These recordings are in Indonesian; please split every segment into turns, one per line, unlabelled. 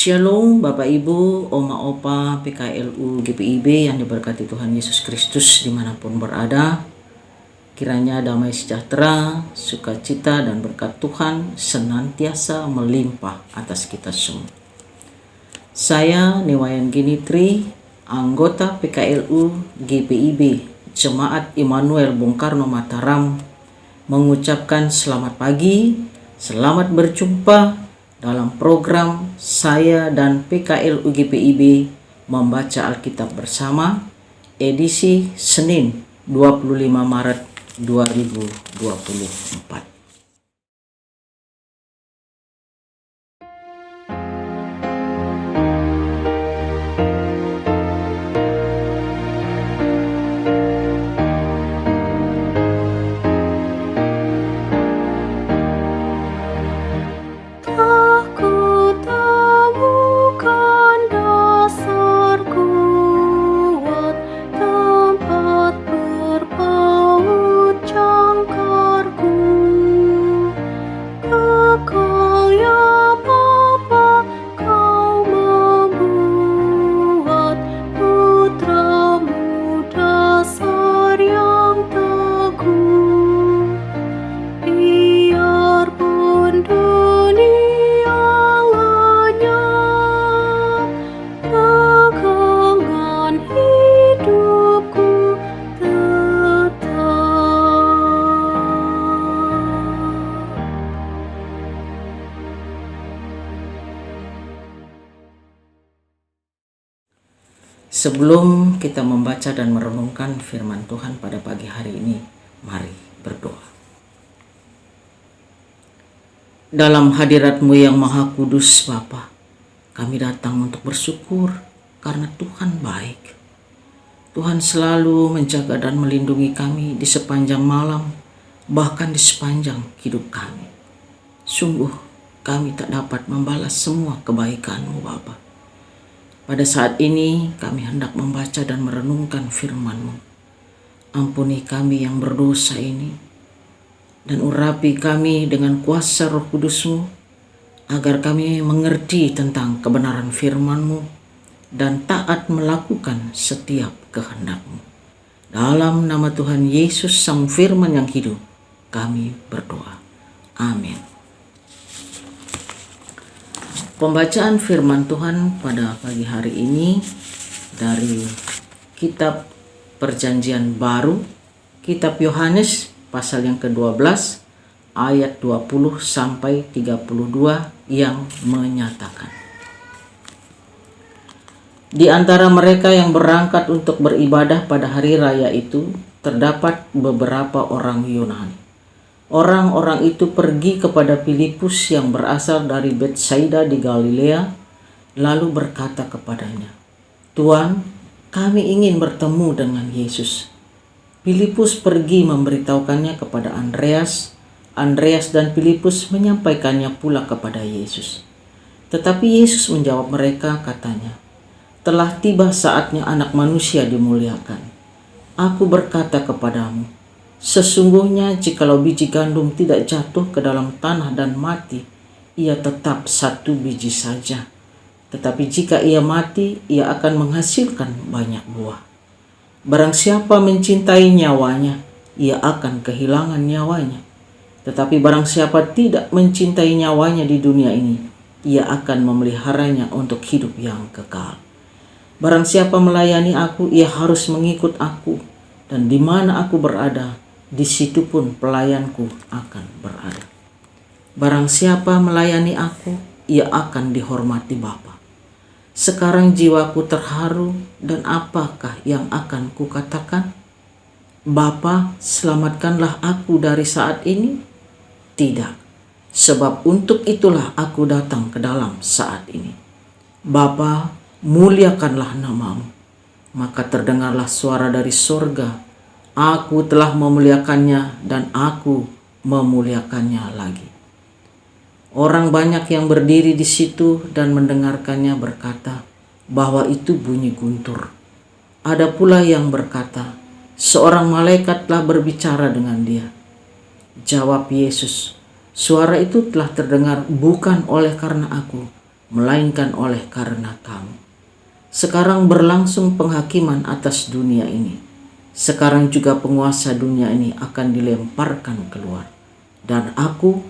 Shalom Bapak Ibu, Oma Opa, PKLU GPIB yang diberkati Tuhan Yesus Kristus dimanapun berada. Kiranya damai sejahtera, sukacita dan berkat Tuhan senantiasa melimpah atas kita semua. Saya Newayan Ginitri, anggota PKLU GPIB Jemaat Immanuel Bung Karno Mataram, mengucapkan selamat pagi, selamat berjumpa dalam program saya dan PKLU GPIB membaca Alkitab bersama edisi Senin 25 Maret 2024. Sebelum kita membaca dan merenungkan firman Tuhan pada pagi hari ini, mari berdoa. Dalam hadirat-Mu yang Maha Kudus Bapa, kami datang untuk bersyukur karena Tuhan baik. Tuhan selalu menjaga dan melindungi kami di sepanjang malam, bahkan di sepanjang hidup kami. Sungguh kami tak dapat membalas semua kebaikan-Mu Bapa. Pada saat ini kami hendak membaca dan merenungkan firman-Mu. Ampuni kami yang berdosa ini, dan urapi kami dengan kuasa Roh Kudus-Mu, agar kami mengerti tentang kebenaran firman-Mu dan taat melakukan setiap kehendak-Mu. Dalam nama Tuhan Yesus Sang Firman yang hidup, kami berdoa. Amin. Pembacaan firman Tuhan pada pagi hari ini dari kitab Perjanjian Baru, kitab Yohanes pasal yang ke-12 ayat 20 sampai 32 yang menyatakan, di antara mereka yang berangkat untuk beribadah pada hari raya itu terdapat beberapa orang Yunani. Orang-orang itu pergi kepada Filipus yang berasal dari Betsaida di Galilea, lalu berkata kepadanya, "Tuan, kami ingin bertemu dengan Yesus." Filipus pergi memberitahukannya kepada Andreas. Andreas dan Filipus menyampaikannya pula kepada Yesus. Tetapi Yesus menjawab mereka, katanya, "Telah tiba saatnya Anak Manusia dimuliakan. Aku berkata kepadamu, sesungguhnya jikalau biji gandum tidak jatuh ke dalam tanah dan mati, ia tetap satu biji saja. Tetapi jika ia mati, ia akan menghasilkan banyak buah. Barang siapa mencintai nyawanya, ia akan kehilangan nyawanya. Tetapi barang siapa tidak mencintai nyawanya di dunia ini, ia akan memeliharanya untuk hidup yang kekal. Barang siapa melayani aku, ia harus mengikut aku, dan di mana aku berada, di situ pun pelayanku akan berada. Barang siapa melayani aku, ia akan dihormati Bapa. Sekarang jiwaku terharu, dan apakah yang akan kukatakan? Bapa, selamatkanlah aku dari saat ini? Tidak, sebab untuk itulah aku datang ke dalam saat ini. Bapa, muliakanlah nama-Mu. Maka terdengarlah suara dari sorga, aku telah memuliakannya dan aku memuliakannya lagi. Orang banyak yang berdiri di situ dan mendengarkannya berkata bahwa itu bunyi guntur. Ada pula yang berkata, seorang malaikat telah berbicara dengan dia. Jawab Yesus, suara itu telah terdengar bukan oleh karena aku, melainkan oleh karena kamu. Sekarang berlangsung penghakiman atas dunia ini. Sekarang juga penguasa dunia ini akan dilemparkan keluar. Dan aku,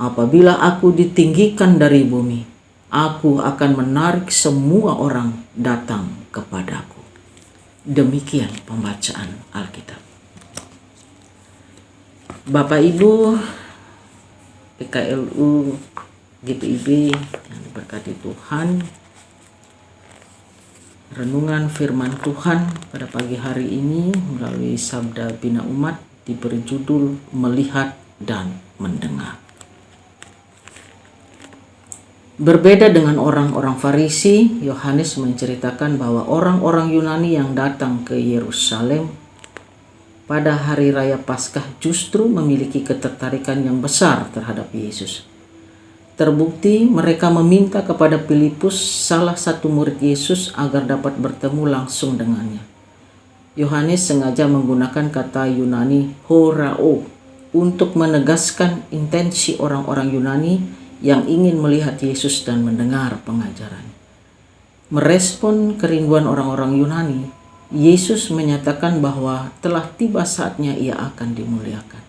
apabila aku ditinggikan dari bumi, aku akan menarik semua orang datang kepadaku. Demikian pembacaan Alkitab. Bapak Ibu PKLU GPIB yang diberkati Tuhan, renungan firman Tuhan pada pagi hari ini melalui Sabda Bina Umat diberi judul Melihat dan Mendengar. Berbeda dengan orang-orang Farisi, Yohanes menceritakan bahwa orang-orang Yunani yang datang ke Yerusalem pada hari raya Paskah justru memiliki ketertarikan yang besar terhadap Yesus. Terbukti mereka meminta kepada Filipus, salah satu murid Yesus, agar dapat bertemu langsung dengannya. Yohanes sengaja menggunakan kata Yunani horao untuk menegaskan intensi orang-orang Yunani yang ingin melihat Yesus dan mendengar pengajaran. Merespon kerinduan orang-orang Yunani, Yesus menyatakan bahwa telah tiba saatnya ia akan dimuliakan.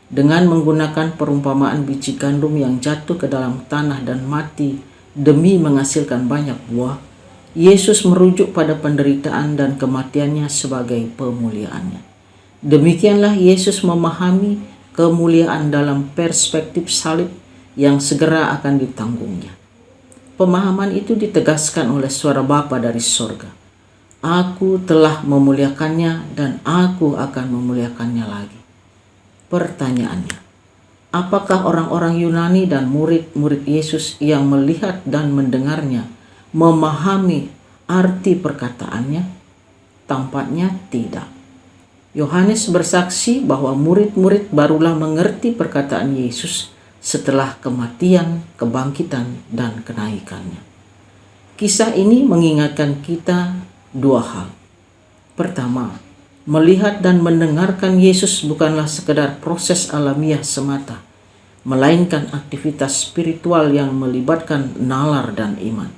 Dengan menggunakan perumpamaan biji gandum yang jatuh ke dalam tanah dan mati demi menghasilkan banyak buah, Yesus merujuk pada penderitaan dan kematiannya sebagai pemuliaannya. Demikianlah Yesus memahami kemuliaan dalam perspektif salib yang segera akan ditanggungnya. Pemahaman itu ditegaskan oleh suara Bapa dari sorga. Aku telah memuliakannya dan aku akan memuliakannya lagi. Pertanyaannya, apakah orang-orang Yunani dan murid-murid Yesus yang melihat dan mendengarnya memahami arti perkataannya? Tampaknya tidak. Yohanes bersaksi bahwa murid-murid barulah mengerti perkataan Yesus setelah kematian, kebangkitan, dan kenaikannya. Kisah ini mengingatkan kita dua hal. Pertama, melihat dan mendengarkan Yesus bukanlah sekedar proses alamiah semata, melainkan aktivitas spiritual yang melibatkan nalar dan iman.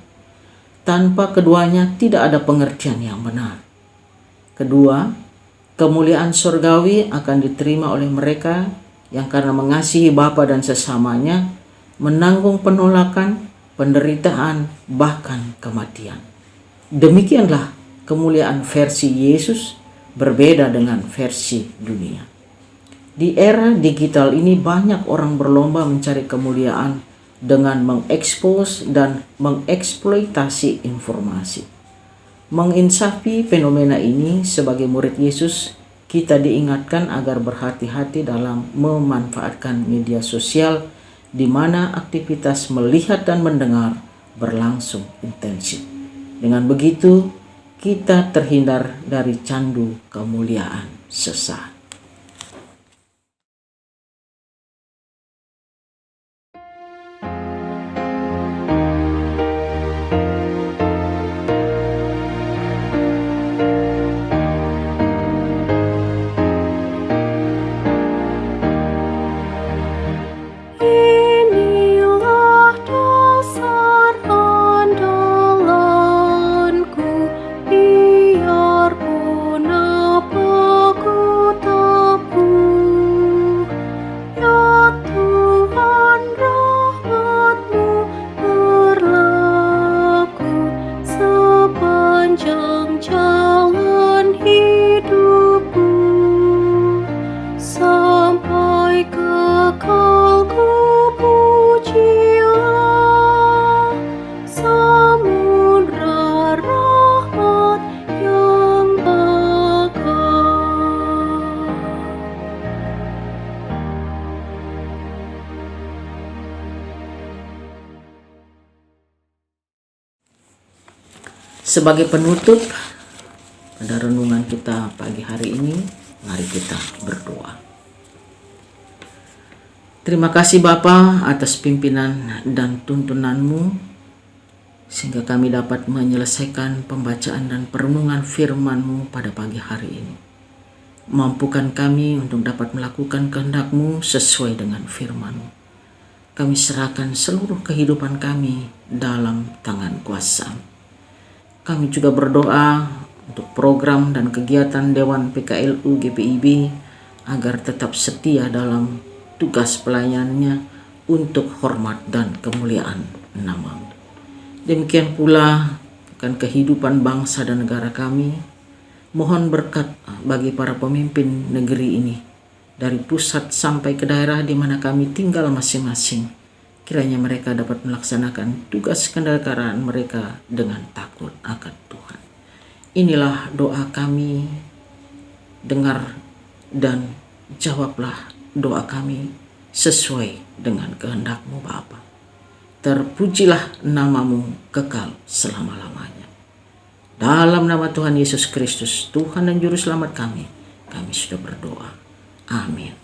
Tanpa keduanya tidak ada pengertian yang benar. Kedua, kemuliaan surgawi akan diterima oleh mereka yang karena mengasihi Bapa dan sesamanya menanggung penolakan, penderitaan, bahkan kematian. Demikianlah kemuliaan versi Yesus berbeda dengan versi dunia. Di era digital ini banyak orang berlomba mencari kemuliaan dengan mengekspos dan mengeksploitasi informasi. Menginsafi fenomena ini, sebagai murid Yesus, kita diingatkan agar berhati-hati dalam memanfaatkan media sosial di mana aktivitas melihat dan mendengar berlangsung intensif. Dengan begitu, kita terhindar dari candu kemuliaan sesaat. Sebagai penutup pada renungan kita pagi hari ini, mari kita berdoa. Terima kasih Bapa atas pimpinan dan tuntunan-Mu sehingga kami dapat menyelesaikan pembacaan dan perenungan firman-Mu pada pagi hari ini. Mampukan kami untuk dapat melakukan kehendak-Mu sesuai dengan firman-Mu. Kami serahkan seluruh kehidupan kami dalam tangan kuasa. Kami juga berdoa untuk program dan kegiatan Dewan PKLU GPIB agar tetap setia dalam tugas pelayanannya untuk hormat dan kemuliaan nama-Mu. Demikian pula akan kehidupan bangsa dan negara kami. Mohon berkat bagi para pemimpin negeri ini, dari pusat sampai ke daerah di mana kami tinggal masing-masing. Kiranya mereka dapat melaksanakan tugas kenegaraan mereka dengan takut akan Tuhan. Inilah doa kami, dengar dan jawablah doa kami sesuai dengan kehendak-Mu Bapa. Terpujilah nama-Mu kekal selama-lamanya. Dalam nama Tuhan Yesus Kristus, Tuhan dan Juru Selamat kami sudah berdoa. Amin.